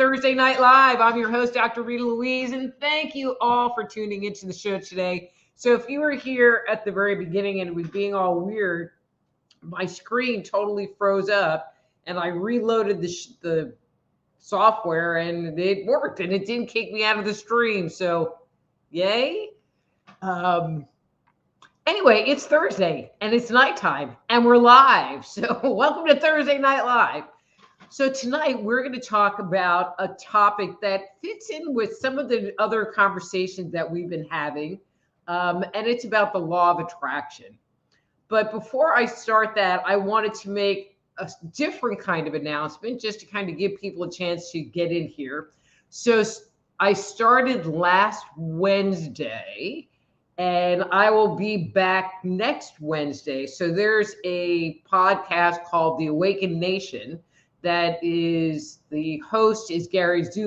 Thursday Night Live. I'm your host, Dr. Rita Louise, and thank you all for tuning into the show today. So if you were here at the very beginning and it was being all weird, my screen totally froze up, and I reloaded the software, and it worked, and it didn't kick me out of the stream. So, yay. Anyway, it's Thursday, and it's nighttime, and we're live. So welcome to Thursday Night Live. So tonight we're going to talk about a topic that fits in with some of the other conversations that we've been having, and it's about the law of attraction. But before I start that, I wanted to make a different kind of announcement just to kind of give people a chance to get in here. So I started last Wednesday, and I will be back next Wednesday. So there's a podcast called The Awakened Nation. That is, the host is Gary David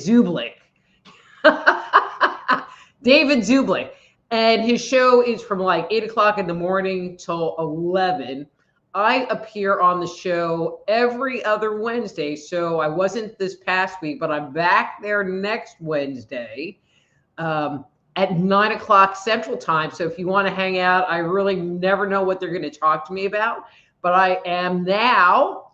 Zublik. David Zublik. And his show is from like 8 o'clock in the morning till 11. I appear on the show every other Wednesday. So I wasn't this past week, but I'm back there next Wednesday. At 9 o'clock Central Time. So if you want to hang out, I really never know what they're going to talk to me about, but I am now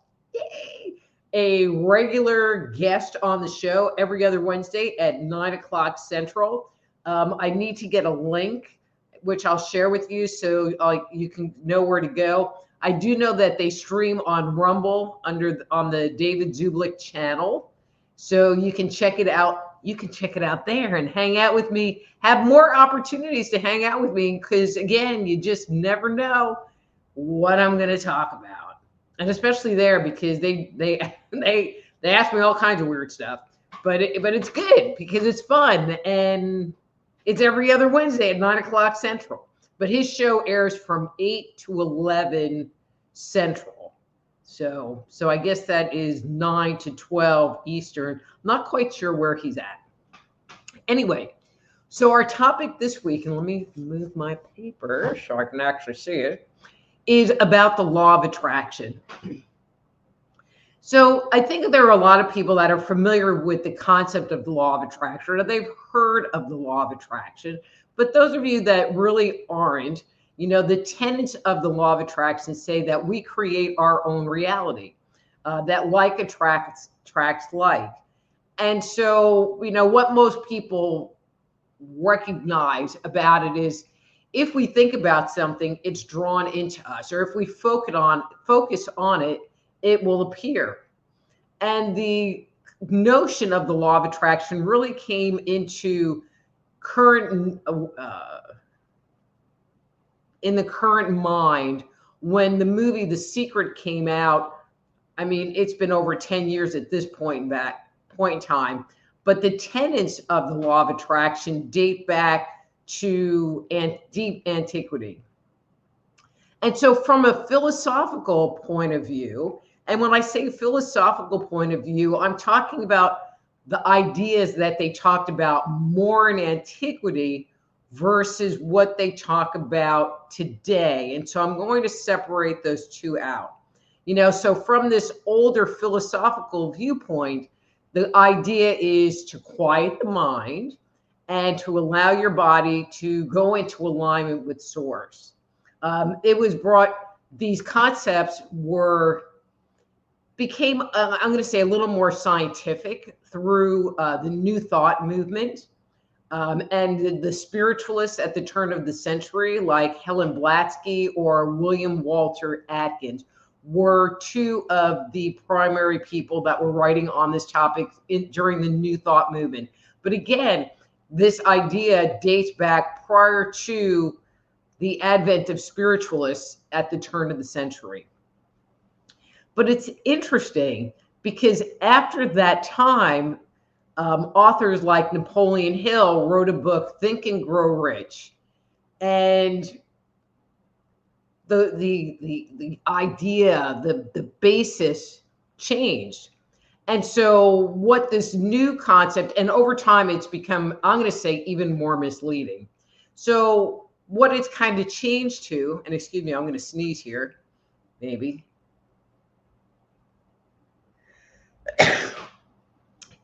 a regular guest on the show every other Wednesday at 9 o'clock Central. I need to get a link, which I'll share with you so you can know where to go. I do know that they stream on Rumble on the David Zublik channel. So you can check it out. You can check it out there and hang out with me, have more opportunities to hang out with me, because again, you just never know what I'm going to talk about. And especially there, because they ask me all kinds of weird stuff, but it's good because it's fun, and it's every other Wednesday at 9 o'clock Central. But his show airs from 8 to 11 Central. So I guess that is 9 to 12 Eastern. Not quite sure where he's at. Anyway, so our topic this week, and let me move my paper so I can actually see it, is about the law of attraction. So I think there are a lot of people that are familiar with the concept of the law of attraction, or they've heard of the law of attraction. But those of you that really aren't, the tenets of the law of attraction say that we create our own reality, that like attracts like. And so, what most people recognize about it is if we think about something, it's drawn into us, or if we focus on it, it will appear. And the notion of the law of attraction really came into in the current mind when the movie The Secret came out. I mean, it's been over 10 years at this point in time, but the tenets of the law of attraction date back to deep antiquity. And so from a philosophical point of view, and when I say philosophical point of view, I'm talking about the ideas that they talked about more in antiquity versus what they talk about today. And so I'm going to separate those two out. So from this older philosophical viewpoint, the idea is to quiet the mind and to allow your body to go into alignment with source. These concepts became, I'm going to say, a little more scientific through the New Thought movement. And the spiritualists at the turn of the century, like Helen Blavatsky or William Walter Atkins, were two of the primary people that were writing on this topic during the New Thought movement. But again, this idea dates back prior to the advent of spiritualists at the turn of the century. But it's interesting because after that time, authors like Napoleon Hill wrote a book, Think and Grow Rich. And the idea, the basis changed. And so what this new concept, and over time it's become, I'm going to say, even more misleading. So what it's kind of changed to, and excuse me, I'm going to sneeze here, maybe,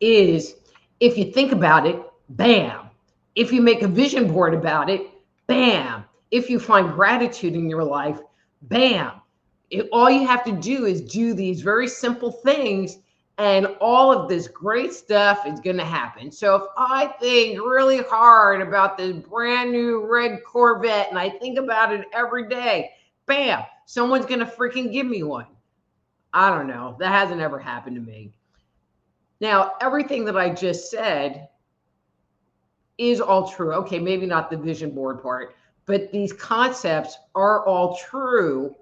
is if you think about it, bam. If you make a vision board about it, bam. If you find gratitude in your life, bam. All you have to do is do these very simple things, and all of this great stuff is going to happen. So if I think really hard about this brand new red Corvette and I think about it every day, bam, someone's going to freaking give me one. I don't know. That hasn't ever happened to me. Now, everything that I just said is all true. Okay, maybe not the vision board part, but these concepts are all true,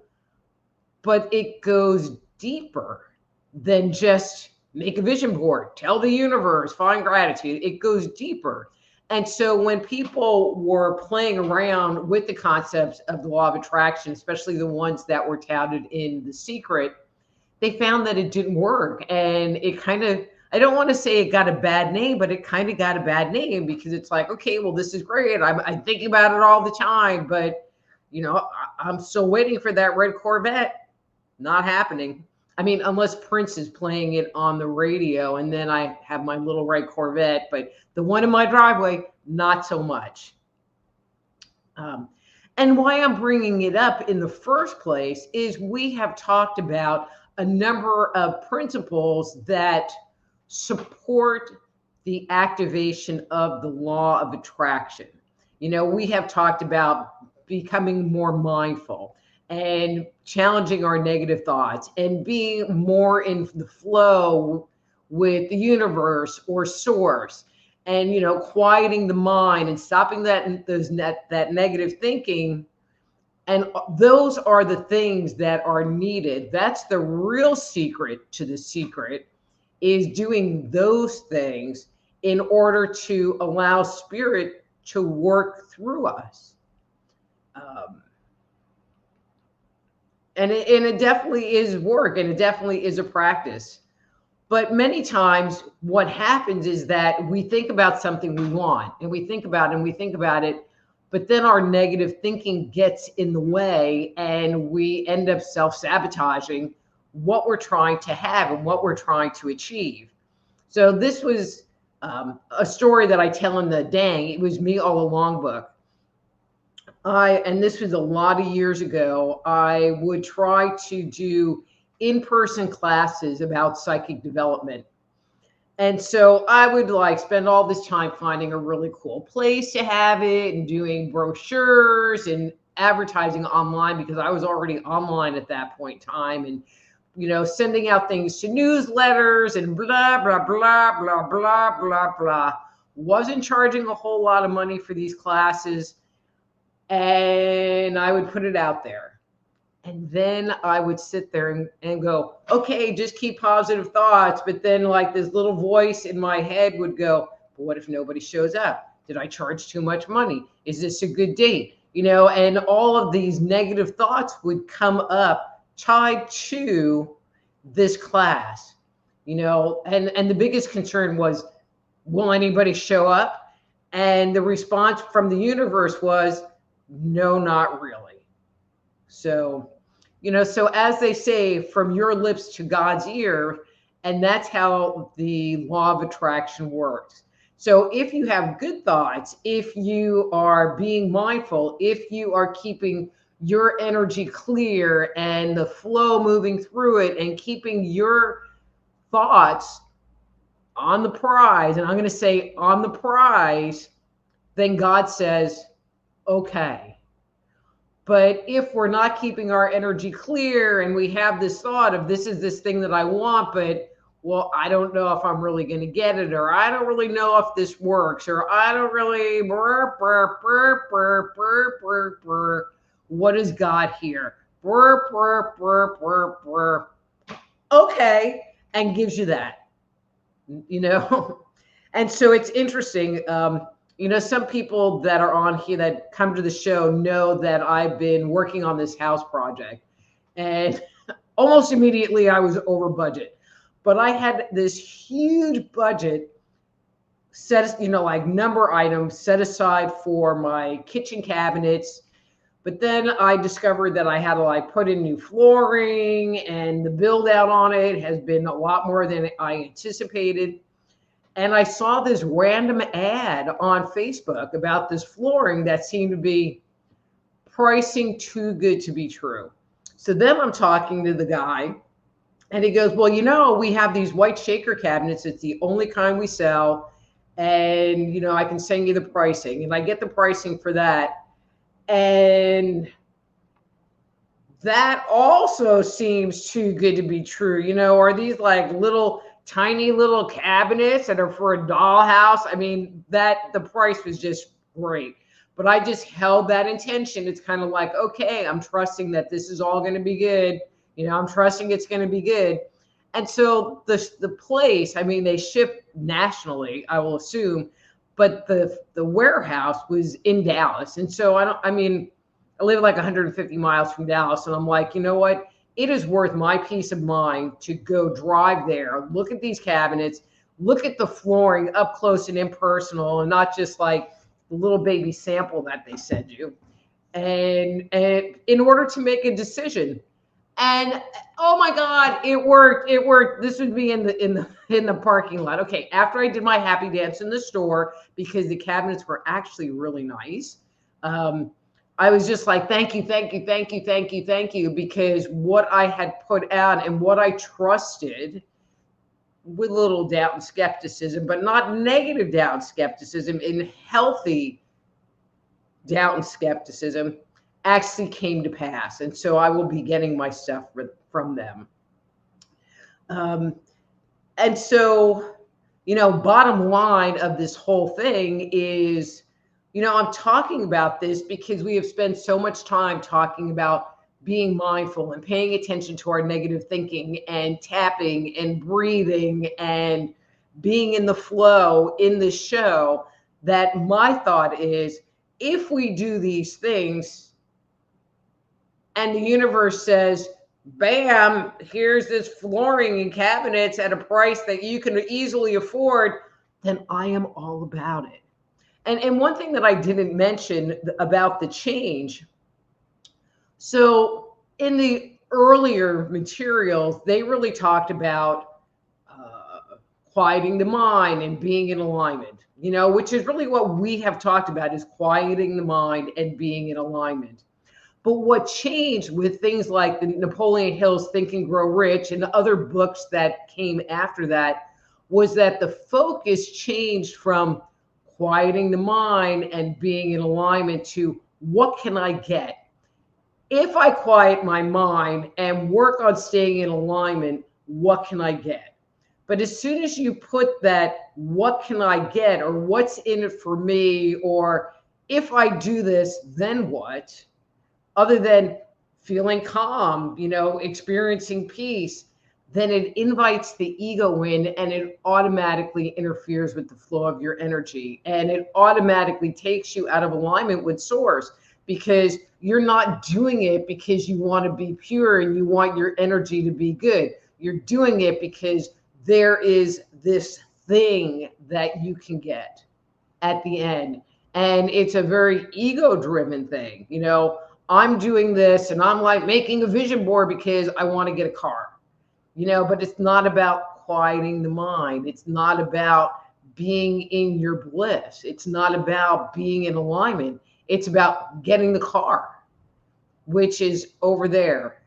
but it goes deeper than just make a vision board, tell the universe, find gratitude. It goes deeper. And so when people were playing around with the concepts of the law of attraction, especially the ones that were touted in The Secret, they found that it didn't work. And it kind of, I don't want to say it got a bad name, but it kind of got a bad name because it's like, okay, well, this is great. I'm thinking about it all the time, but I'm still waiting for that red Corvette. Not happening. I mean, unless Prince is playing it on the radio and then I have my little red Corvette, but the one in my driveway, not so much. And why I'm bringing it up in the first place is we have talked about a number of principles that support the activation of the law of attraction. We have talked about becoming more mindful and challenging our negative thoughts and being more in the flow with the universe or source, and quieting the mind and stopping that negative thinking. And those are the things that are needed. That's the real secret to The Secret, is doing those things in order to allow spirit to work through us. And it definitely is work, and it definitely is a practice. But many times what happens is that we think about something we want, and we think about it and we think about it, but then our negative thinking gets in the way and we end up self-sabotaging what we're trying to have and what we're trying to achieve. So this was a story that I tell in the Dang, It Was Me All Along book. And this was a lot of years ago, I would try to do in-person classes about psychic development. And so I would spend all this time finding a really cool place to have it and doing brochures and advertising online, because I was already online at that point in time, and sending out things to newsletters and blah, blah, blah, blah, blah, blah, blah. Wasn't charging a whole lot of money for these classes. And I would put it out there. And then I would sit there and go, okay, just keep positive thoughts. But then this little voice in my head would go, but what if nobody shows up? Did I charge too much money? Is this a good date? And all of these negative thoughts would come up tied to this class, and the biggest concern was, will anybody show up? And the response from the universe was, no, not really. So, so as they say, from your lips to God's ear, and that's how the law of attraction works. So if you have good thoughts, if you are being mindful, if you are keeping your energy clear and the flow moving through it and keeping your thoughts on the prize, and I'm going to say on the prize, then God says, okay. But if we're not keeping our energy clear and we have this thought of this is this thing that I want, but well, I don't know if I'm really going to get it, or I don't really know if this works, or I don't really, what is God here? Okay, and gives you that, And so it's interesting. Some people that are on here that come to the show know that I've been working on this house project, and almost immediately I was over budget. But I had this huge budget set, like number items set aside for my kitchen cabinets. But then I discovered that I had to like put in new flooring, and the build out on it has been a lot more than I anticipated. And I saw this random ad on Facebook about this flooring that seemed to be pricing too good to be true. So then I'm talking to the guy, and he goes, well, we have these white shaker cabinets. It's the only kind we sell. And, I can send you the pricing. And I get the pricing for that. And that also seems too good to be true. Are these like little tiny little cabinets that are for a dollhouse? I mean, the price was just great. But I just held that intention. It's kind of like, okay, I'm trusting that this is all going to be good. I'm trusting it's going to be good. And so the place, I mean, they ship nationally, I will assume, but the warehouse was in Dallas. And so I live like 150 miles from Dallas, and I'm like, you know what? It is worth my peace of mind to go drive there, look at these cabinets, look at the flooring up close and impersonal, and not just like the little baby sample that they send you. And in order to make a decision. And oh my God, it worked. It worked. This would be in the parking lot. Okay, after I did my happy dance in the store, because the cabinets were actually really nice. I was just like, thank you, thank you, thank you, thank you, thank you, because what I had put out and what I trusted, with a little doubt and skepticism, but not negative doubt and skepticism, in healthy doubt and skepticism, actually came to pass. And so I will be getting my stuff from them. And so, bottom line of this whole thing is, I'm talking about this because we have spent so much time talking about being mindful and paying attention to our negative thinking and tapping and breathing and being in the flow in the show, that my thought is, if we do these things and the universe says, bam, here's this flooring and cabinets at a price that you can easily afford, then I am all about it. And one thing that I didn't mention about the change. So in the earlier materials, they really talked about quieting the mind and being in alignment, which is really what we have talked about, is quieting the mind and being in alignment. But what changed with things like the Napoleon Hill's Think and Grow Rich and other books that came after that was that the focus changed from quieting the mind and being in alignment to, what can I get? If I quiet my mind and work on staying in alignment, what can I get? But as soon as you put that, what can I get, or what's in it for me, or if I do this, then what? Other than feeling calm, experiencing peace, then it invites the ego in, and it automatically interferes with the flow of your energy. And it automatically takes you out of alignment with source, because you're not doing it because you want to be pure and you want your energy to be good. You're doing it because there is this thing that you can get at the end. And it's a very ego-driven thing. I'm doing this and I'm like making a vision board because I want to get a car, but it's not about quieting the mind. It's not about being in your bliss. It's not about being in alignment. It's about getting the car, which is over there.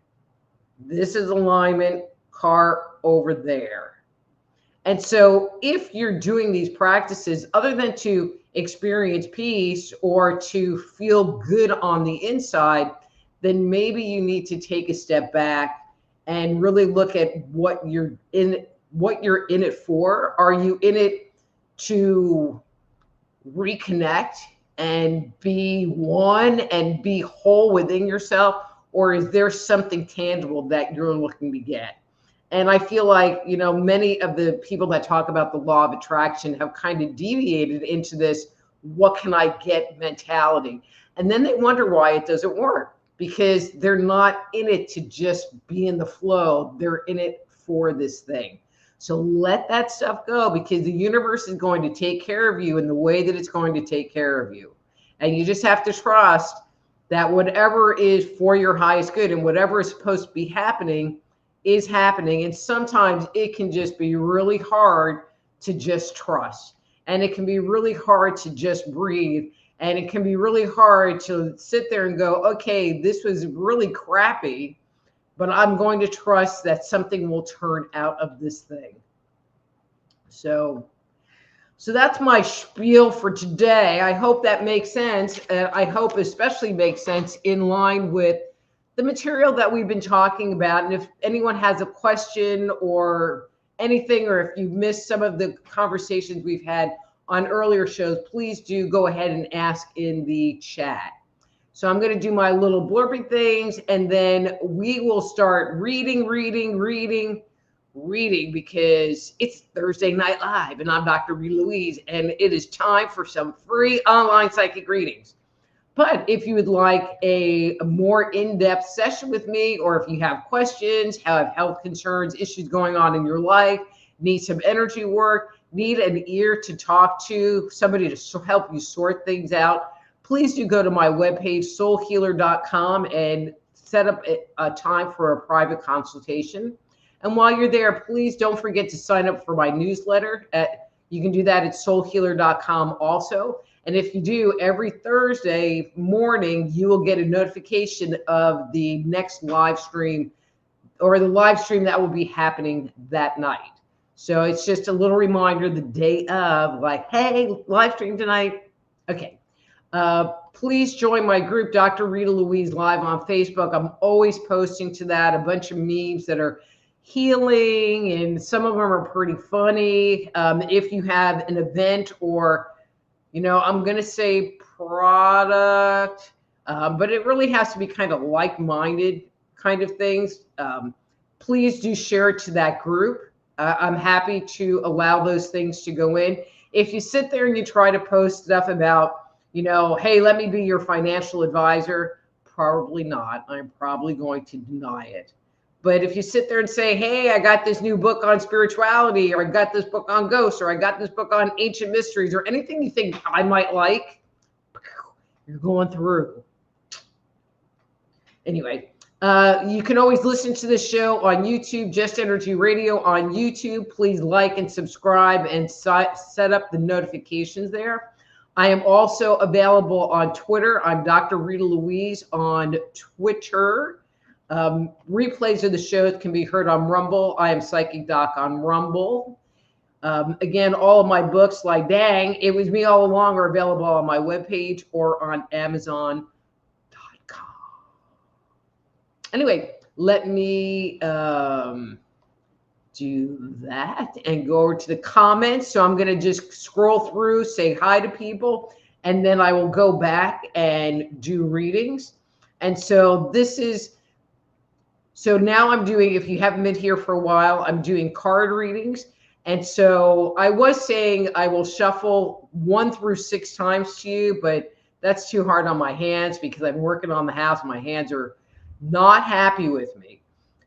This is alignment, car over there. And so if you're doing these practices, other than to experience peace or to feel good on the inside, then maybe you need to take a step back and really look at what you're in it for. Are you in it to reconnect and be one and be whole within yourself? Or is there something tangible that you're looking to get? And I feel like, many of the people that talk about the law of attraction have kind of deviated into this, what can I get mentality? And then they wonder why it doesn't work, because they're not in it to just be in the flow. They're in it for this thing. So let that stuff go, because the universe is going to take care of you in the way that it's going to take care of you. And you just have to trust that whatever is for your highest good and whatever is supposed to be happening is happening. And sometimes it can just be really hard to just trust. And it can be really hard to just breathe. And it can be really hard to sit there and go, okay, this was really crappy, but I'm going to trust that something will turn out of this thing. So that's my spiel for today. I hope that makes sense. I hope especially makes sense in line with the material that we've been talking about. And if anyone has a question or anything, or if you've missed some of the conversations we've had on earlier shows, please do go ahead and ask in the chat. So I'm going to do my little blurby things, and then we will start reading, because it's Thursday Night Live, and I'm Dr. Rita Louise, and it is time for some free online psychic readings. But if you would like a more in-depth session with me, or if you have questions, have health concerns, issues going on in your life, need some energy work, need an ear to talk to, somebody to help you sort things out, please do go to my webpage, soulhealer.com, and set up a time for a private consultation. And while you're there, please don't forget to sign up for my newsletter. You can do that at soulhealer.com also. And if you do, every Thursday morning, you will get a notification of the next live stream, or the live stream that will be happening that night. So it's just a little reminder the day of, like, hey, live stream tonight. Okay. Please join my group, Dr. Rita Louise Live on Facebook. I'm always posting to that a bunch of memes that are healing, and some of them are pretty funny. If you have an event, or, I'm going to say product, but it really has to be kind of like-minded kind of things. Please do share it to that group. I'm happy to allow those things to go in. If you sit there and you try to post stuff about, hey, let me be your financial advisor, probably not. I'm probably going to deny it. But if you sit there and say, hey, I got this new book on spirituality, or I got this book on ghosts, or I got this book on ancient mysteries, or anything you think I might like, you're going through. Anyway, you can always listen to the show on YouTube, Just Energy Radio on YouTube. Please like and subscribe and set up the notifications there. I am also available on Twitter. I'm Dr. Rita Louise on Twitter. Replays of the shows can be heard on Rumble. I am Psychic Doc on Rumble. Again, all of my books, like Dang, It Was Me All Along, are available on my webpage or on Amazon.com. Anyway, let me do that and go over to the comments. So I'm going to just scroll through, say hi to people, and then I will go back and do readings. And so now I'm doing, if you haven't been here for a while, I'm doing card readings. And so I was saying I will shuffle 1 through 6 times to you, but that's too hard on my hands because I'm working on the house. My hands are not happy with me.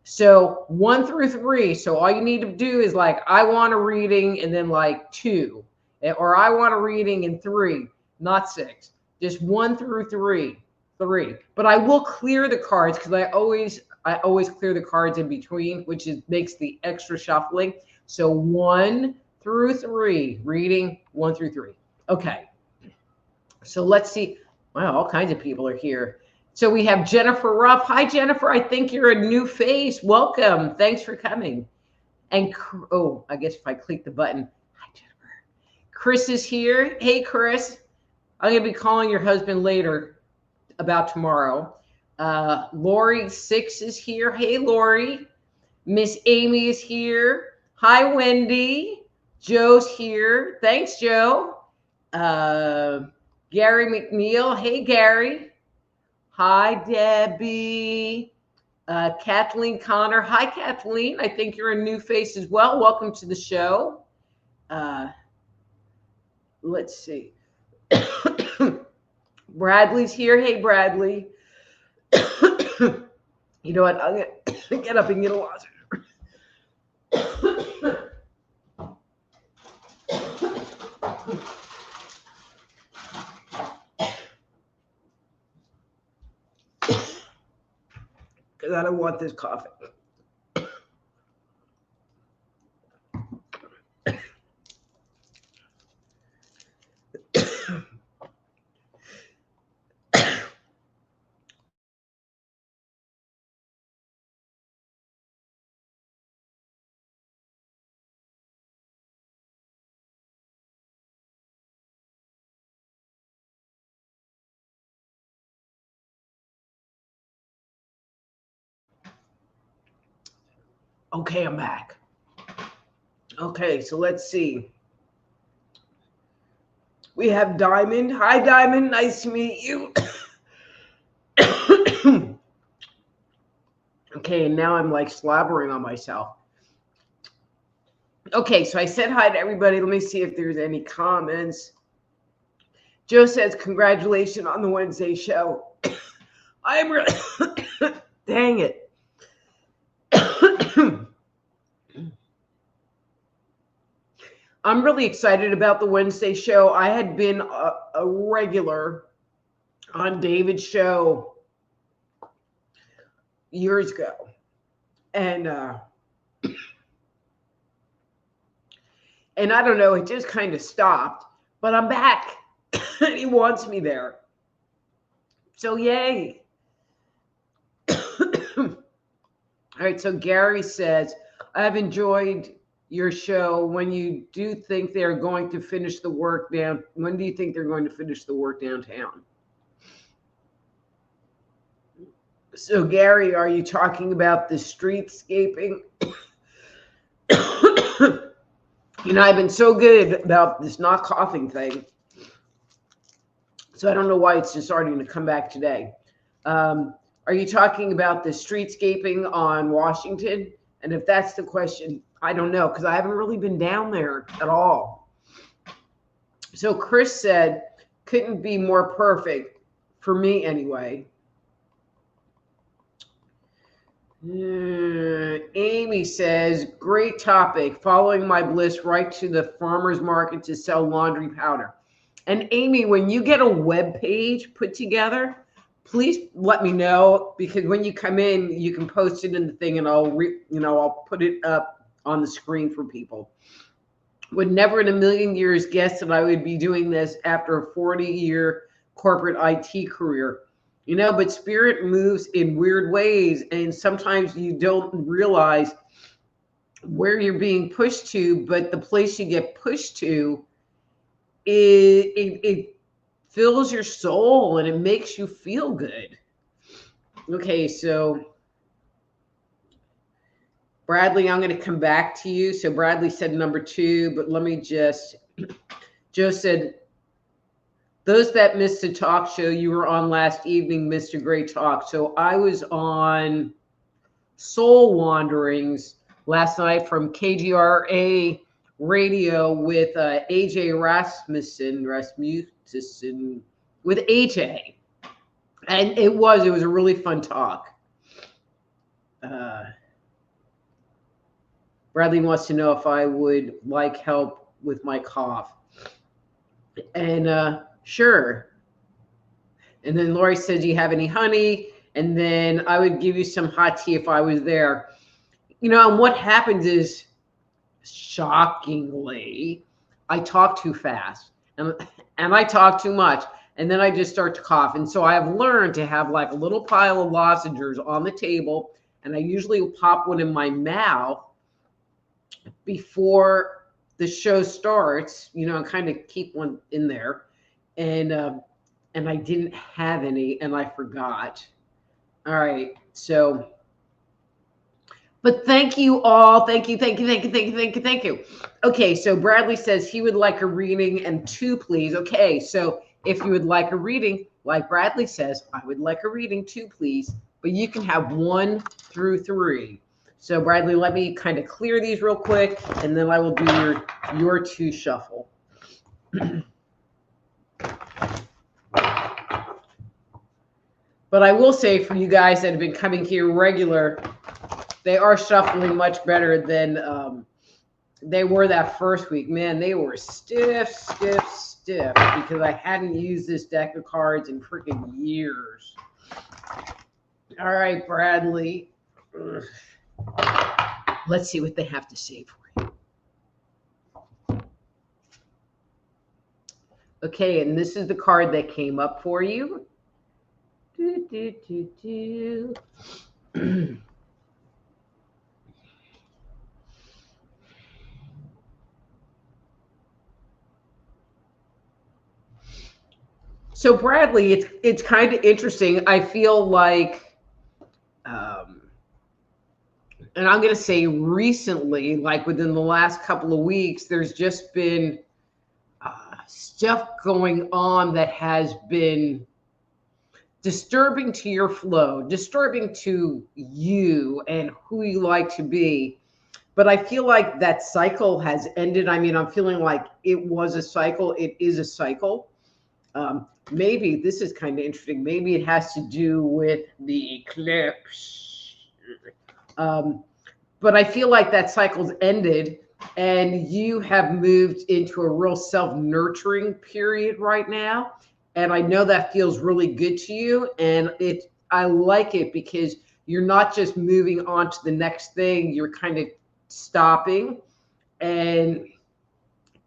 So 1 through 3. So all you need to do is, like, I want a reading, and then like 2, or I want a reading in 3, not 6, just 1 through 3. But I will clear the cards, because I always clear the cards in between, which makes the extra shuffling. So 1 through 3, reading 1 through 3. Okay. So let's see. Wow, all kinds of people are here. So we have Jennifer Ruff. Hi, Jennifer. I think you're a new face. Welcome. Thanks for coming. And, oh, I guess if I click the button. Hi, Jennifer. Chris is here. Hey, Chris. I'm going to be calling your husband later about tomorrow. Lori 6 is here. Hey, Lori. Miss Amy is here. Hi, Wendy. Joe's here. Thanks, Joe. Gary McNeil. Hey, Gary. Hi, Debbie. Kathleen Connor. Hi, Kathleen. I think you're a new face as well. Welcome to the show. Let's see. Bradley's here. Hey, Bradley. You know what? I'm going to get up and get a lozenge. because I don't want this coffee. Okay, I'm back. Okay, so let's see. We have Diamond. Hi, Diamond. Nice to meet you. Okay, and now I'm like slobbering on myself. Okay, so I said hi to everybody. Let me see if there's any comments. Joe says, congratulations on the Wednesday show. I am really, dang it. I'm really excited about the Wednesday show. I had been a regular on David's show years ago. And I don't know, it just kind of stopped, but I'm back. And he wants me there. So yay. All right, so Gary says, I've enjoyed your show. When you do think they're going to finish the work down, when do you think they're going to finish the work downtown? So Gary, are you talking about the streetscaping? I've been so good about this not coughing thing. So I don't know why it's just starting to come back today. Are you talking about the streetscaping on Washington? And if that's the question, I don't know, because I haven't really been down there at all. So Chris said, couldn't be more perfect for me anyway. Amy says, great topic. Following my bliss right to the farmer's market to sell laundry powder. And Amy, when you get a web page put together, please let me know, because when you come in, you can post it in the thing, and I'll put it up on the screen for people. Would never in a million years guess that I would be doing this after a 40-year corporate IT career. But spirit moves in weird ways, and sometimes you don't realize where you're being pushed to, but the place you get pushed to, it fills your soul and it makes you feel good. Okay, so Bradley, I'm going to come back to you. So Bradley said number 2, but let me just, Joe said, those that missed the talk show you were on last evening missed a great talk. So I was on Soul Wanderings last night from KGRA radio with AJ Rasmussen with AJ. And it was a really fun talk. Bradley wants to know if I would like help with my cough. And sure. And then Lori said, do you have any honey? And then I would give you some hot tea if I was there. And what happens is, shockingly, I talk too fast and I talk too much. And then I just start to cough. And so I have learned to have like a little pile of lozenges on the table. And I usually will pop one in my mouth before the show starts, and kind of keep one in there. And I didn't have any, and I forgot. All right. So, but thank you all. Thank you. Okay. So Bradley says he would like a reading and 2, please. Okay. So if you would like a reading, like Bradley says, I would like a reading 2, please, but you can have 1 through 3. So Bradley, let me kind of clear these real quick, and then I will do your 2 shuffle. But I will say, for you guys that have been coming here regular, they are shuffling much better than they were that first week. Man, they were stiff, because I hadn't used this deck of cards in freaking years. All right, Bradley. Let's see what they have to say for you. Okay, and this is the card that came up for you. So Bradley, it's kind of interesting. I feel like, and I'm going to say recently, like within the last couple of weeks, there's just been stuff going on that has been disturbing to your flow, disturbing to you and who you like to be. But I feel like that cycle has ended. I mean, I'm feeling like it was a cycle. It is a cycle. Maybe this is kind of interesting. Maybe it has to do with the eclipse. But I feel like that cycle's ended and you have moved into a real self-nurturing period right now. And I know that feels really good to you. And I like it because you're not just moving on to the next thing, you're kind of stopping and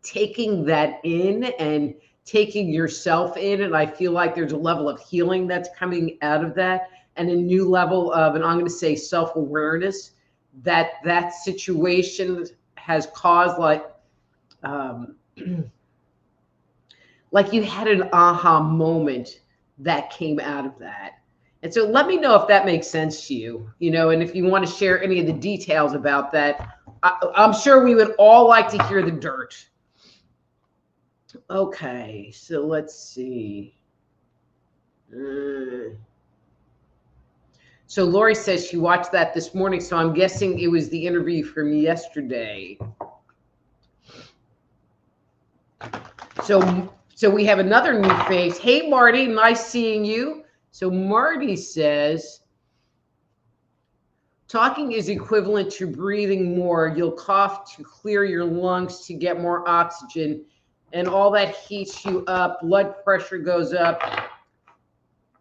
taking that in and taking yourself in. And I feel like there's a level of healing that's coming out of that and a new level of, and I'm going to say self-awareness that situation has caused, like you had an aha moment that came out of that. And so let me know if that makes sense to you, and if you want to share any of the details about that. I'm sure we would all like to hear the dirt. Okay, so let's see. So Lori says she watched that this morning, so I'm guessing it was the interview from yesterday. So we have another new face. Hey, Marty, nice seeing you. So Marty says, talking is equivalent to breathing more. You'll cough to clear your lungs to get more oxygen, and all that heats you up. Blood pressure goes up.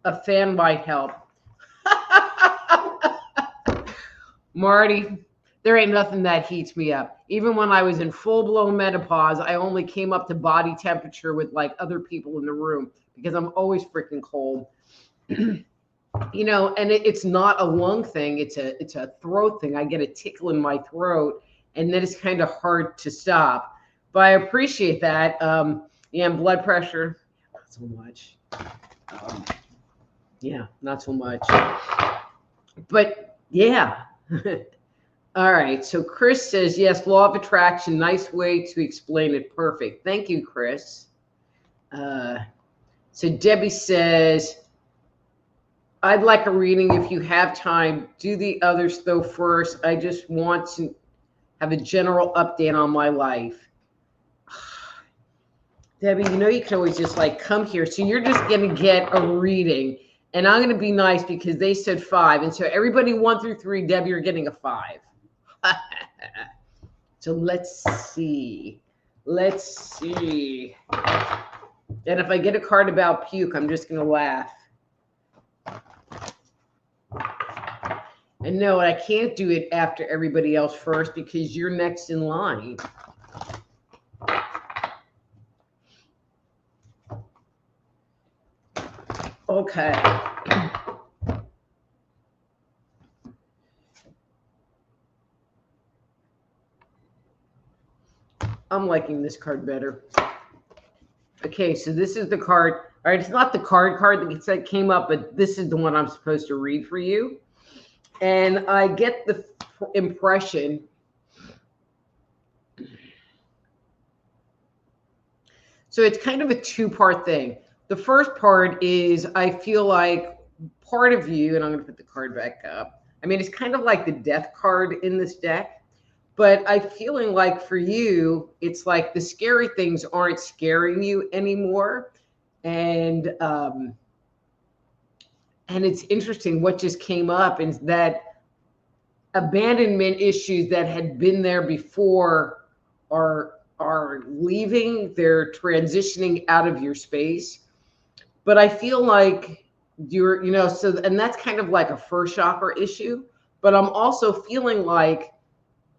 A fan might help. Marty, there ain't nothing that heats me up. Even when I was in full-blown menopause, I only came up to body temperature with like other people in the room because I'm always freaking cold. And it's not a lung thing. It's a throat thing. I get a tickle in my throat, and then it's kind of hard to stop. But I appreciate that. And blood pressure, not so much. Not so much. But yeah. All right. So Chris says, yes, law of attraction. Nice way to explain it. Perfect. Thank you, Chris. So Debbie says, I'd like a reading if you have time. Do the others though first. I just want to have a general update on my life. Debbie, you can always just come here. So you're just going to get a reading. And I'm going to be nice because they said 5. And so everybody 1 through 3, Debbie, you're getting a 5. So let's see. And if I get a card about puke, I'm just going to laugh. And no, I can't do it after everybody else first because you're next in line. Okay. I'm liking this card better. Okay, so this is the card. All right, it's not the card that came up, but this is the one I'm supposed to read for you. And I get the impression so it's kind of a 2-part thing. The first part is I feel like part of you, and I'm going to put the card back up. I mean, it's kind of like the death card in this deck, but I'm feeling like for you, it's like the scary things aren't scaring you anymore. And it's interesting what just came up is that abandonment issues that had been there before are leaving. They're transitioning out of your space. But I feel like so, and that's kind of like a first chakra issue, but I'm also feeling like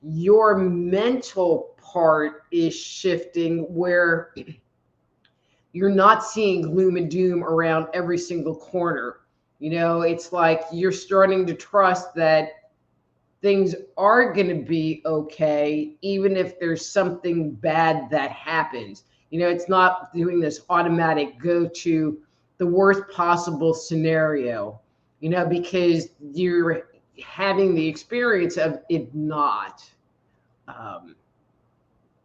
your mental part is shifting where you're not seeing gloom and doom around every single corner. It's like you're starting to trust that things are going to be okay, even if there's something bad that happens. It's not doing this automatic go to the worst possible scenario, because you're having the experience um,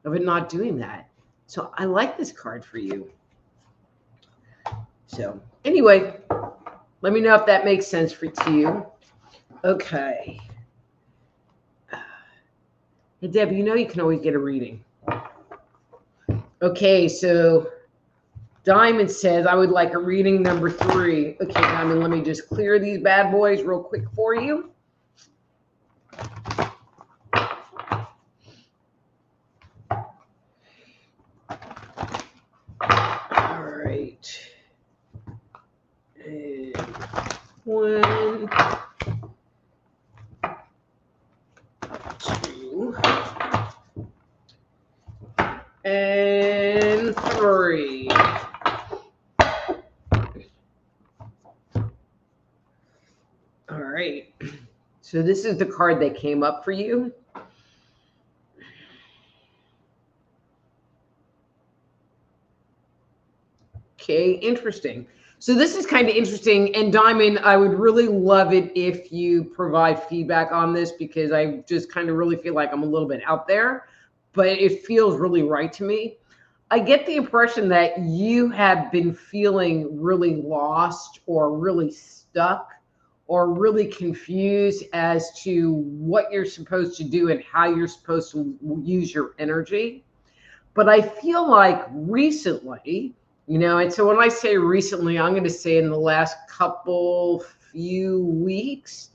of it not doing that. So I like this card for you. So anyway, let me know if that makes sense to you. Okay. Hey, Deb, you can always get a reading. Okay, so Diamond says, I would like a reading number 3. Okay, Diamond, let me just clear these bad boys real quick for you. All right. And 1, 2, and 3. All right. So this is the card that came up for you. Okay, interesting. So this is kind of interesting. And Diamond, I would really love it if you provide feedback on this, because I just kind of really feel like I'm a little bit out there, but it feels really right to me. I get the impression that you have been feeling really lost or really stuck or really confused as to what you're supposed to do and how you're supposed to use your energy. But I feel like recently, and so when I say recently, I'm going to say in the last few weeks,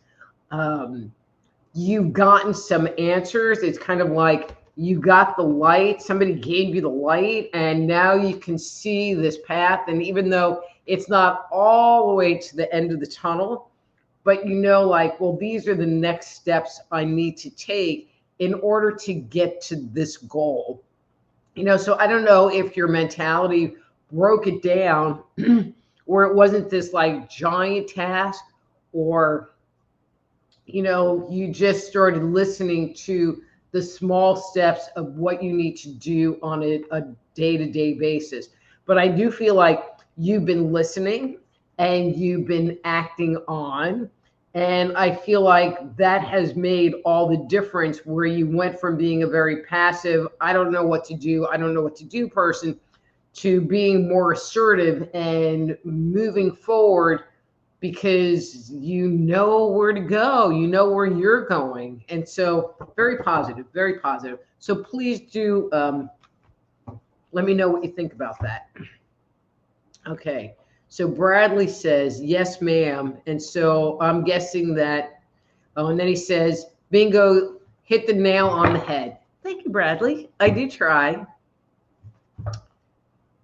you've gotten some answers. It's kind of like you got the light, somebody gave you the light, and now you can see this path. And even though it's not all the way to the end of the tunnel, but like, well, these are the next steps I need to take in order to get to this goal. So I don't know if your mentality broke it down or it wasn't this like giant task, or you just started listening to the small steps of what you need to do on a day-to-day basis. But I do feel like you've been listening and you've been acting on. And I feel like that has made all the difference, where you went from being a very passive, I don't know what to do person, to being more assertive and moving forward, because you know where to go, you know where you're going. And so very positive, very positive. So please do let me know what you think about that. Okay. So Bradley says, yes, ma'am. And so I'm guessing that, and then he says, bingo, hit the nail on the head. Thank you, Bradley. I do try.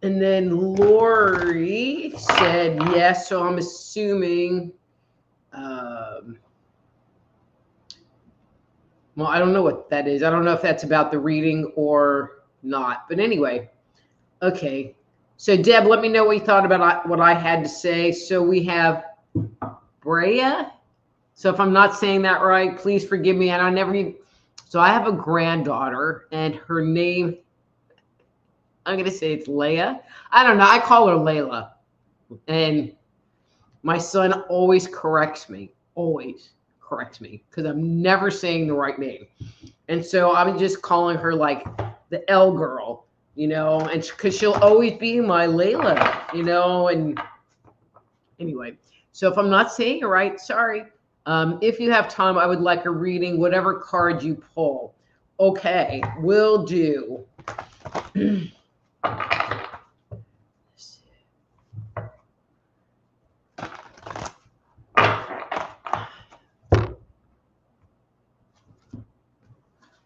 And then Lori said yes. So I'm assuming, well, I don't know what that is. I don't know if that's about the reading or not. But anyway, okay. So Deb, let me know what you thought about what I had to say. So we have Brea. So if I'm not saying that right, please forgive me. And so I have a granddaughter, and her name, I'm going to say it's Leia. I don't know. I call her Layla. And my son always corrects me, because I'm never saying the right name. And so I'm just calling her like the L girl, and because she'll always be my Layla, and anyway. So if I'm not saying it right, sorry. If you have time, I would like a reading, whatever card you pull. Okay, will do.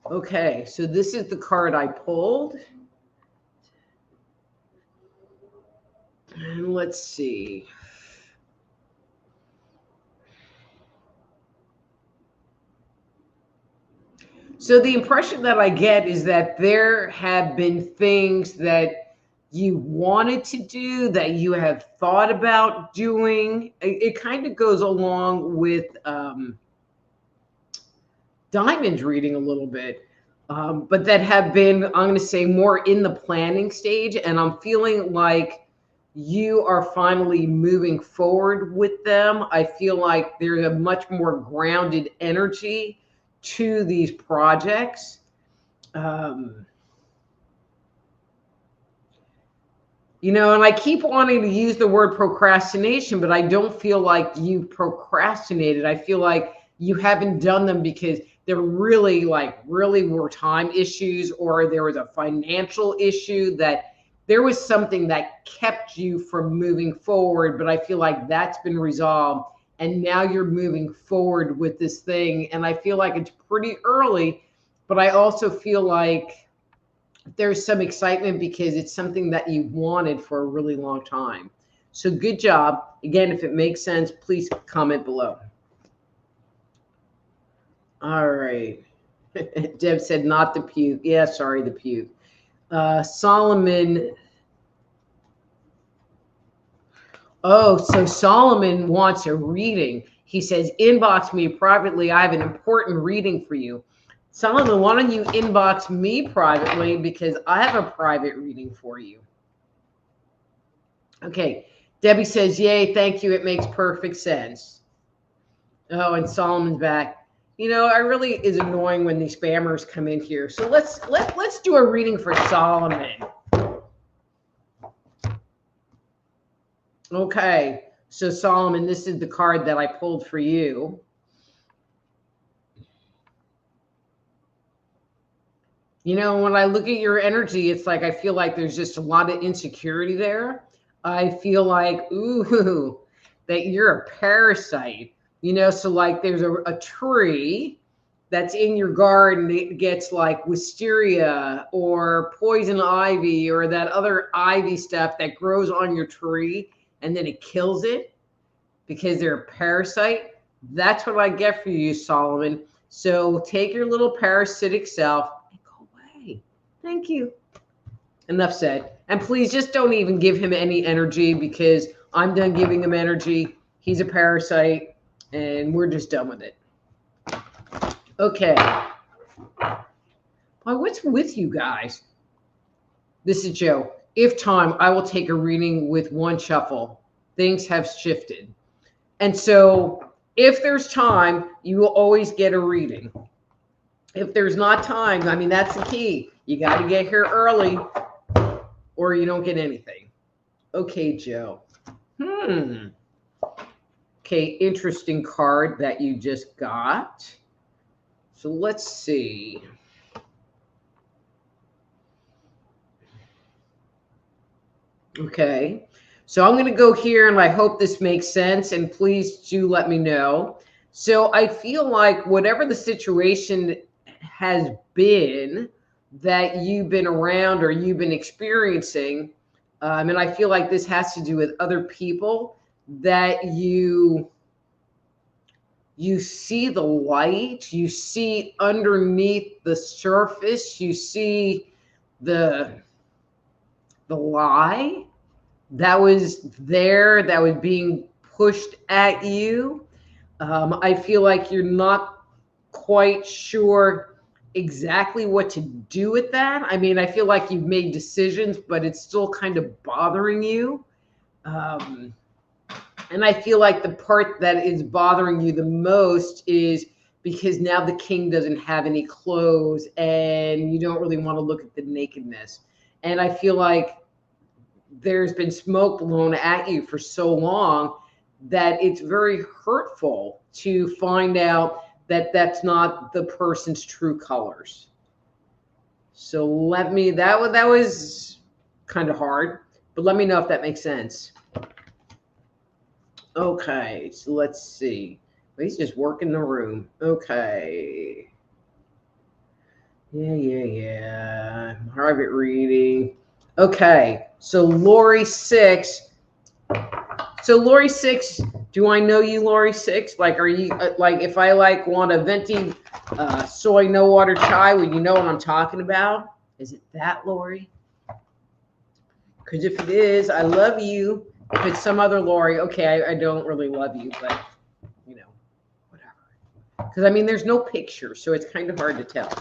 Okay, so this is the card I pulled. And let's see. So the impression that I get is that there have been things that you wanted to do, that you have thought about doing. It kind of goes along with diamond reading a little bit, but that have been, I'm going to say, more in the planning stage. And I'm feeling like you are finally moving forward with them. I feel like there's a much more grounded energy to these projects. Um, and I keep wanting to use the word procrastination, but I don't feel like you procrastinated. I feel like you haven't done them because there really were time issues, or there was a financial issue, that there was something that kept you from moving forward. But I feel like that's been resolved, and now you're moving forward with this thing. And I feel like it's pretty early, but I also feel like there's some excitement because it's something that you wanted for a really long time. So good job. Again, if it makes sense, please comment below. All right. Deb said not the puke. Yeah, sorry, the puke. Solomon. Oh, so Solomon wants a reading. He says, inbox me privately. I have an important reading for you. Solomon, why don't you inbox me privately, because I have a private reading for you. Okay. Debbie says, yay, thank you. It makes perfect sense. Oh, and Solomon's back. It really is annoying when these spammers come in here. So let's do a reading for Solomon. Okay. So Solomon, this is the card that I pulled for you. When I look at your energy, it's like I feel like there's just a lot of insecurity there. I feel like, ooh, that you're a parasite. So like there's a tree that's in your garden. It gets like wisteria or poison ivy or that other ivy stuff that grows on your tree, and then it kills it because they're a parasite. That's what I get for you, Solomon. So take your little parasitic self. Thank you. Enough said. And please just don't even give him any energy, because I'm done giving him energy. He's a parasite, and we're just done with it. Okay. Well, what's with you guys? This is Joe. If time, I will take a reading with one shuffle. Things have shifted. And so if there's time, you will always get a reading. If there's not time, that's the key. You got to get here early or you don't get anything. Okay, Joe. Okay, interesting card that you just got. So let's see. Okay. So I'm going to go here, and I hope this makes sense, and please do let me know. So I feel like whatever the situation has been that you've been around or you've been experiencing, and I feel like this has to do with other people, that you see the light, you see underneath the surface, you see the lie that was there, that was being pushed at you. I feel like you're not quite sure exactly what to do with that. I feel like you've made decisions, but it's still kind of bothering you. And I feel like the part that is bothering you the most is because now the king doesn't have any clothes, and you don't really want to look at the nakedness. And I feel like there's been smoke blown at you for so long that it's very hurtful to find out that that's not the person's true colors. So that was kind of hard, but let me know if that makes sense. Okay, so let's see. He's just working the room. Okay. Yeah. Private reading. Okay, so Lori 6. So Lori 6, Do I know you, Lori Six? Like, are you like if I like want a venti soy no water chai, would you know what I'm talking about? Is it that, Lori? Because if it is, I love you. If it's some other Lori, okay, I don't really love you, but you know, whatever. Because I mean, there's no picture, so it's kind of hard to tell.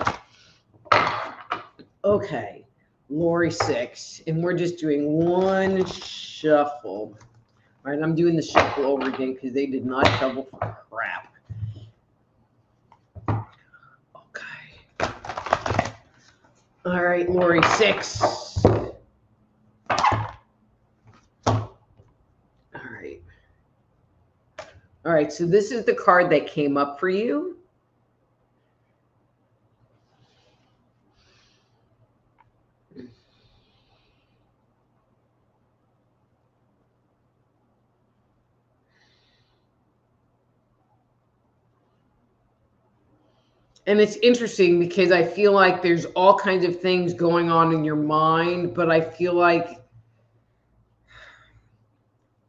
Okay, Lori Six, and we're just doing one shuffle. All right, I'm doing the shuffle over again because they did not shuffle for crap. Okay. All right, Lori Six. All right, so this is the card that came up for you. And it's interesting because I feel like there's all kinds of things going on in your mind, but I feel like,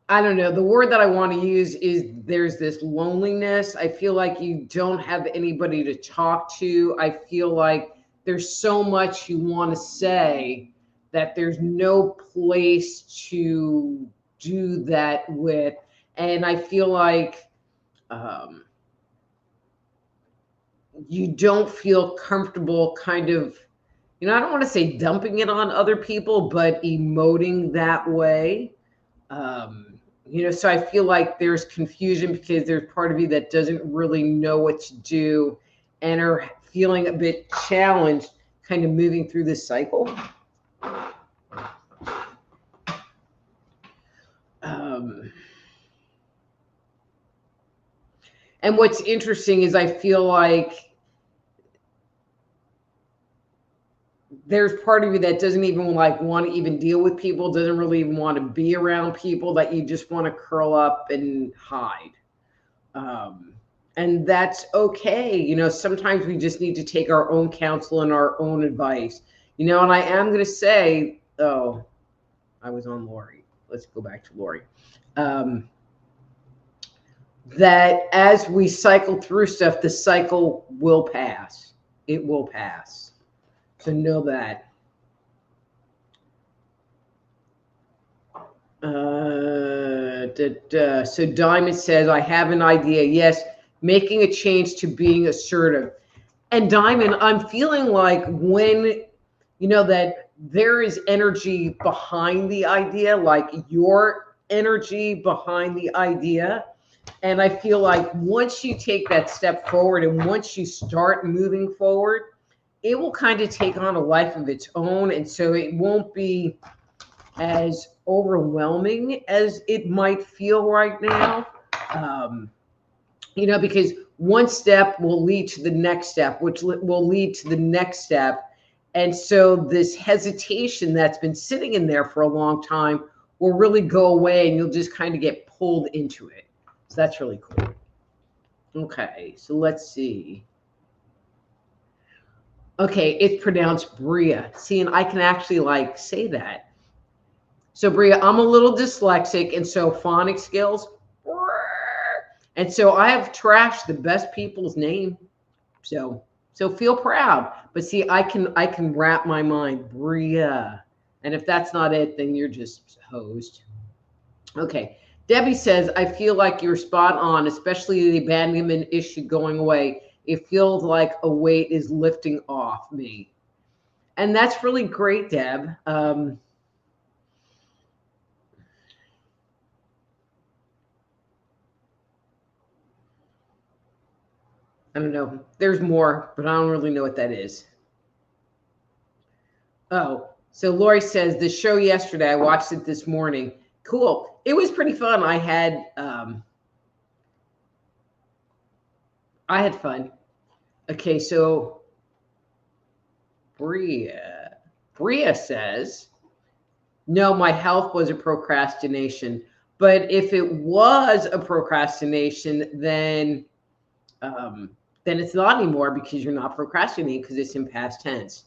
I don't know, the word that I want to use is there's this loneliness. I feel like you don't have anybody to talk to. I feel like there's so much you want to say that there's no place to do that with. And I feel like you don't feel comfortable kind of, I don't want to say dumping it on other people, but emoting that way. So I feel like there's confusion because there's part of you that doesn't really know what to do and are feeling a bit challenged kind of moving through this cycle. And what's interesting is I feel like there's part of you that doesn't even like want to even deal with people, doesn't really even want to be around people, that you just want to curl up and hide. And that's okay. Sometimes we just need to take our own counsel and our own advice. And I am going to say, oh, I was on Lori. Let's go back to Lori. That as we cycle through stuff, the cycle will pass. It will pass. So know that. So Diamond says, I have an idea. Yes, making a change to being assertive. And Diamond, I'm feeling like when, that there is energy behind the idea, like your energy behind the idea. And I feel like once you take that step forward and once you start moving forward, it will kind of take on a life of its own. And so it won't be as overwhelming as it might feel right now. Because one step will lead to the next step, which will lead to the next step. And so this hesitation that's been sitting in there for a long time will really go away and you'll just kind of get pulled into it. So that's really cool. Okay, so let's see. Okay, it's pronounced Bria. See, and I can actually say that. So Bria, I'm a little dyslexic, and so phonics skills. And so I have trashed the best people's name. So feel proud. But see, I can wrap my mind, Bria. And if that's not it, then you're just hosed. Okay. Debbie says, I feel like you're spot on, especially the abandonment issue going away. It feels like a weight is lifting off me. And that's really great, Deb. I don't know. There's more, but I don't really know what that is. Oh, so Lori says, the show yesterday, I watched it this morning. Cool. It was pretty fun. I had fun. Okay, so Bria says, no, my health was a procrastination. But if it was a procrastination, then it's not anymore because you're not procrastinating because it's in past tense.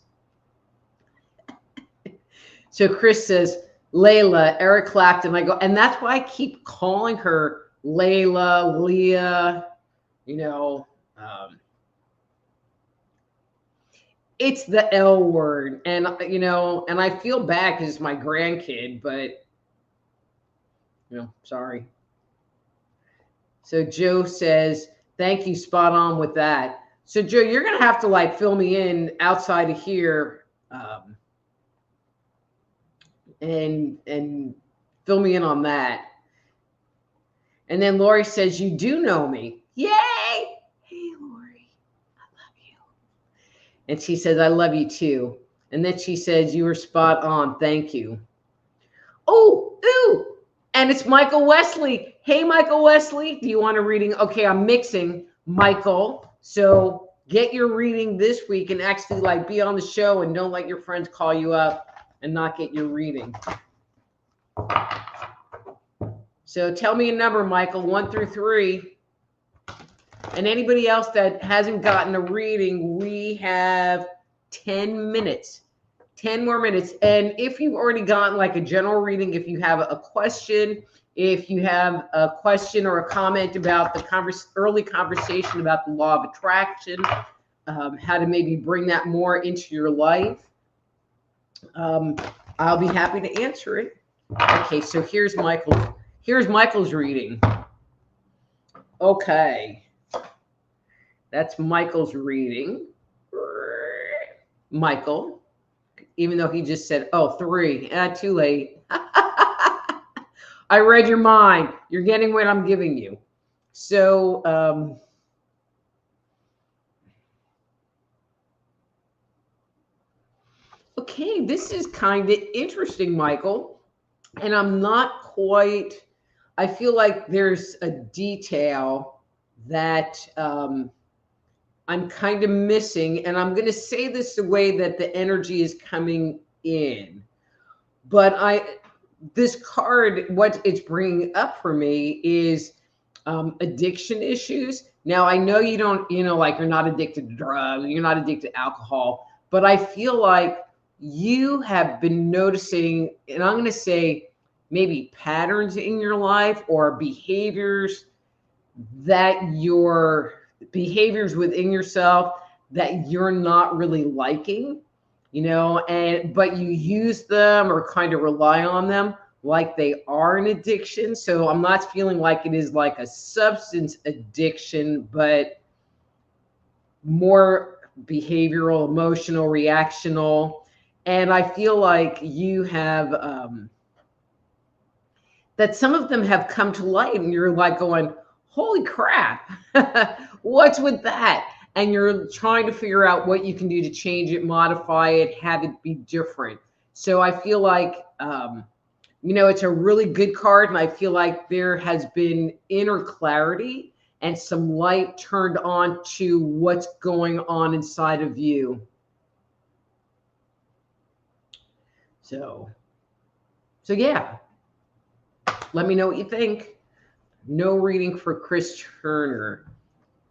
So Chris says, Layla, Eric Clapton. I go, and that's why I keep calling her Layla, Leah, you know, um, it's the L word. And, and I feel bad because it's my grandkid, but, sorry. So Joe says, thank you, spot on with that. So Joe, you're going to have to like fill me in outside of here. And fill me in on that. And then Lori says, you do know me. Yay! Hey, Lori, I love you. And she says, I love you too. And then she says, you were spot on. Thank you. Oh, ooh. And it's Michael Wesley. Hey, Michael Wesley, do you want a reading? Okay, I'm mixing, Michael. So get your reading this week and actually like be on the show and don't let your friends call you up and not get your reading. So tell me a number, Michael, 1 through 3. And anybody else that hasn't gotten a reading, we have 10 minutes, 10 more minutes. And if you've already gotten like a general reading, if you have a question, if you have a question or a comment about the early conversation about the law of attraction, how to maybe bring that more into your life, I'll be happy to answer it. Okay, so here's Michael's reading. Okay. That's Michael's reading. Michael, even though he just said, 3. Too late. I read your mind. You're getting what I'm giving you. So, okay, this is kind of interesting, Michael. And I'm not quite, I feel like there's a detail that I'm kind of missing. And I'm going to say this the way that the energy is coming in. But this card, what it's bringing up for me is addiction issues. Now, I know you don't, like you're not addicted to drugs, you're not addicted to alcohol, but I feel like you have been noticing, and I'm going to say maybe patterns in your life or behaviors within yourself that you're not really liking, but you use them or kind of rely on them like they are an addiction. So I'm not feeling like it is like a substance addiction, but more behavioral, emotional, reactional. And I feel like you have, that some of them have come to light and you're like going, holy crap, what's with that? And you're trying to figure out what you can do to change it, modify it, have it be different. So I feel like, it's a really good card. And I feel like there has been inner clarity and some light turned on to what's going on inside of you. So yeah, let me know what you think. No reading for Chris Turner.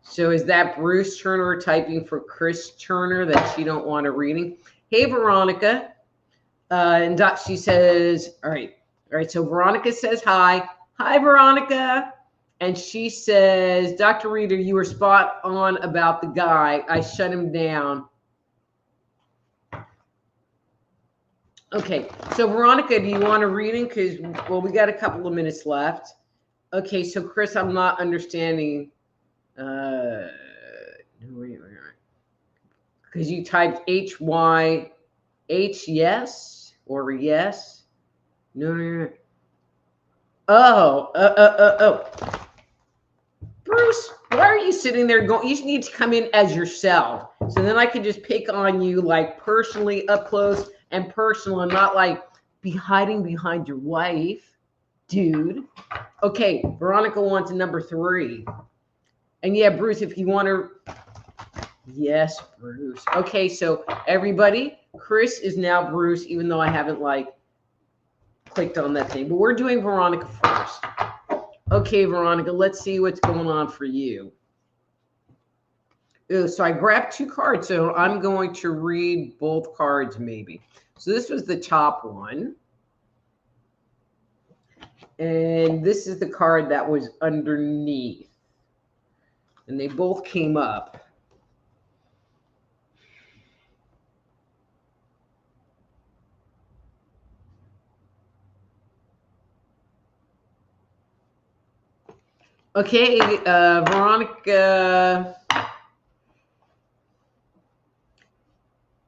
So is that Bruce Turner typing for Chris Turner that she don't want a reading? Hey, Veronica. And she says, all right. So Veronica says hi. Hi, Veronica. And she says, Dr. Reader, you were spot on about the guy. I shut him down. Okay. So Veronica, do you want a reading? Because, we got a couple of minutes left. Okay. So Chris, I'm not understanding. Because you typed H-Y-H, yes, or yes. No. Oh. Bruce, why are you sitting there going? You need to come in as yourself. So then I can just pick on you like personally, up close and personal, and not like be hiding behind your wife, dude. Okay, Veronica wants number 3. And yeah, Bruce, if you want to. Yes, Bruce. Okay, so everybody, Chris is now Bruce, even though I haven't clicked on that thing. But we're doing Veronica first. Okay, Veronica, let's see what's going on for you. So I grabbed 2 cards, so I'm going to read both cards maybe. So this was the top one. And this is the card that was underneath. And they both came up. Okay, Veronica,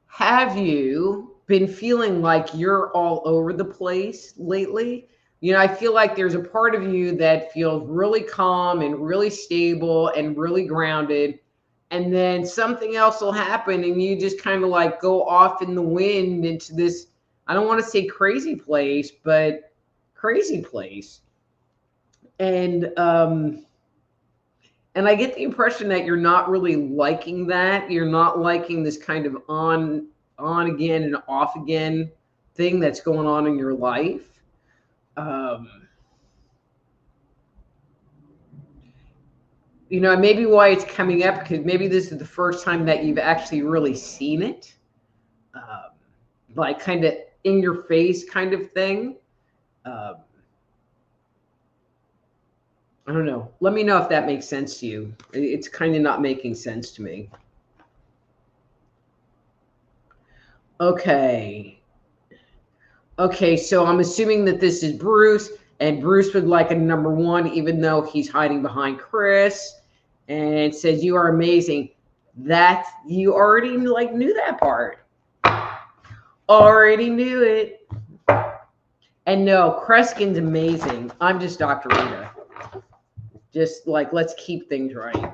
have you been feeling like you're all over the place lately? You know, I feel like there's a part of you that feels really calm and really stable and really grounded. And then something else will happen and you just kind of like go off in the wind into this, I don't want to say crazy place, but crazy place. And and I get the impression that you're not really liking that. You're not liking this kind of on again and off again thing that's going on in your life. Um, you know, maybe why it's coming up because maybe this is the first time that you've actually really seen it, um, like kind of in your face kind of thing. Um, I don't know. Let me know if that makes sense to you. It's kind of not making sense to me. Okay. Okay, so I'm assuming that this is Bruce, and Bruce would like a number one, even though he's hiding behind Chris, and says, "You are amazing." That you already like knew that part. Already knew it. And no, Kreskin's amazing. I'm just Dr. Rita. Just like, let's keep things right.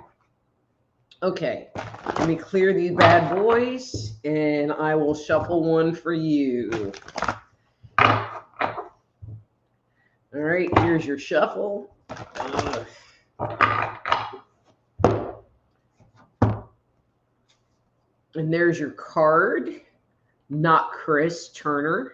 Okay, let me clear these bad boys, and I will shuffle one for you. All right, here's your shuffle. And there's your card, not Chris Turner.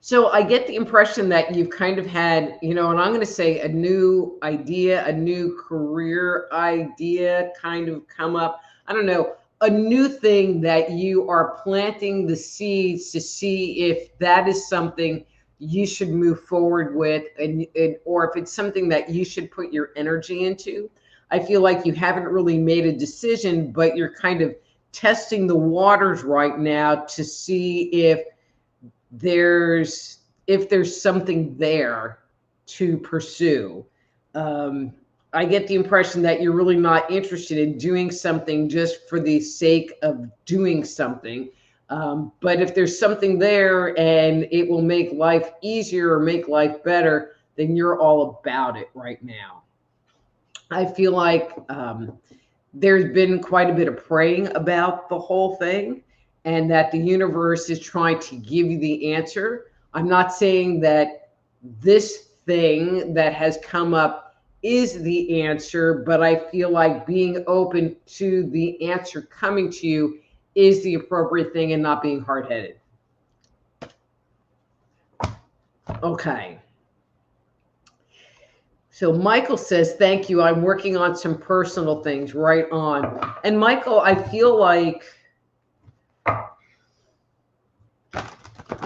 So I get the impression that you've kind of had, you know, and I'm going to say a new idea, a new career idea kind of come up. I don't know, a new thing that you are planting the seeds to see if that is something you should move forward with, and or if it's something that you should put your energy into. I feel like you haven't really made a decision, but you're kind of testing the waters right now to see there's if there's something there to pursue. Um, I get the impression that you're really not interested in doing something just for the sake of doing something. But if there's something there and it will make life easier or make life better, then you're all about it right now. I feel like there's been quite a bit of praying about the whole thing and that the universe is trying to give you the answer. I'm not saying that this thing that has come up is the answer, but I feel like being open to the answer coming to you is the appropriate thing and not being hard-headed. Okay. So Michael says, thank you. I'm working on some personal things. Right on. And Michael, I feel like,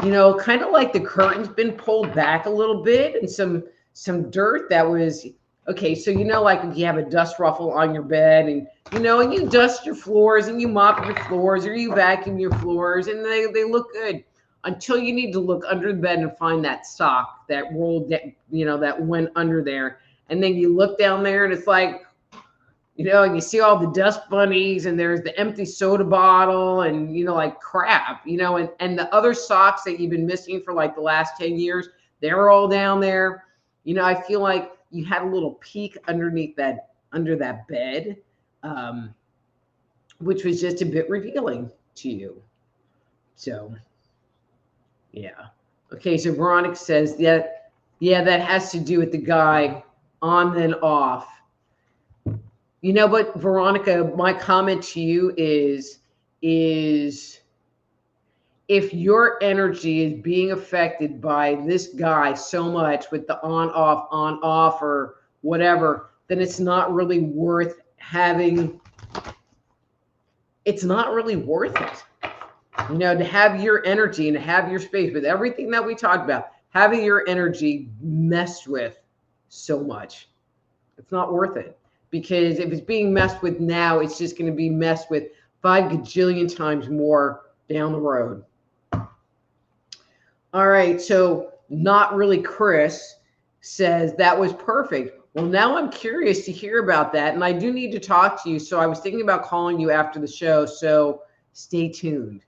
you know, kind of like the curtain's been pulled back a little bit and some dirt that was, okay, so you know, like if you have a dust ruffle on your bed and, you know, and you dust your floors and you mop your floors or you vacuum your floors and they look good until you need to look under the bed and find that sock that rolled, that, you know, that went under there. And then you look down there and it's like, you know, and you see all the dust bunnies and there's the empty soda bottle and, you know, like crap, you know, and the other socks that you've been missing for like the last 10 years, they're all down there. You know, I feel like you had a little peek underneath that, under that bed, which was just a bit revealing to you. So, yeah. Okay, so Veronica says that, yeah, that has to do with the guy on then off. You know what, Veronica, my comment to you is if your energy is being affected by this guy so much with the on off or whatever, then it's not really worth having. It's not really worth it, to have your energy and have your space with everything that we talked about, having your energy messed with so much. It's not worth it, because if it's being messed with now, it's just going to be messed with 5 gajillion times more down the road. All right. So not really Chris says that was perfect. Well, now I'm curious to hear about that. And I do need to talk to you. So I was thinking about calling you after the show. So stay tuned.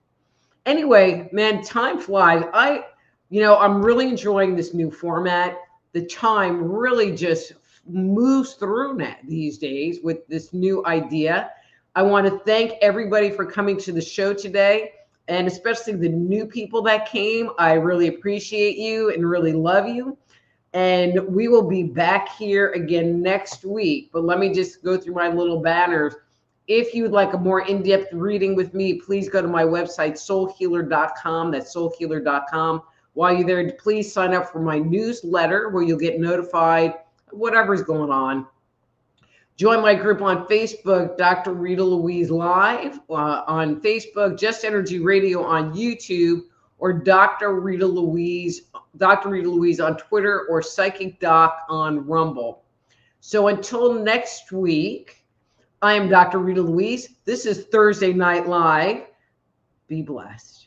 Anyway, man, time flies. I'm really enjoying this new format. The time really just moves through these days with this new idea. I want to thank everybody for coming to the show today, and especially the new people that came. I really appreciate you and really love you. And we will be back here again next week. But let me just go through my little banners. If you would like a more in-depth reading with me, please go to my website, soulhealer.com. That's soulhealer.com. While you're there, please sign up for my newsletter where you'll get notified whatever's going on. Join my group on Facebook, Dr. Rita Louise Live on Facebook, Just Energy Radio on YouTube, or Dr. Rita Louise on Twitter, or Psychic Doc on Rumble. So until next week, I am Dr. Rita Louise. This is Thursday Night Live. Be blessed.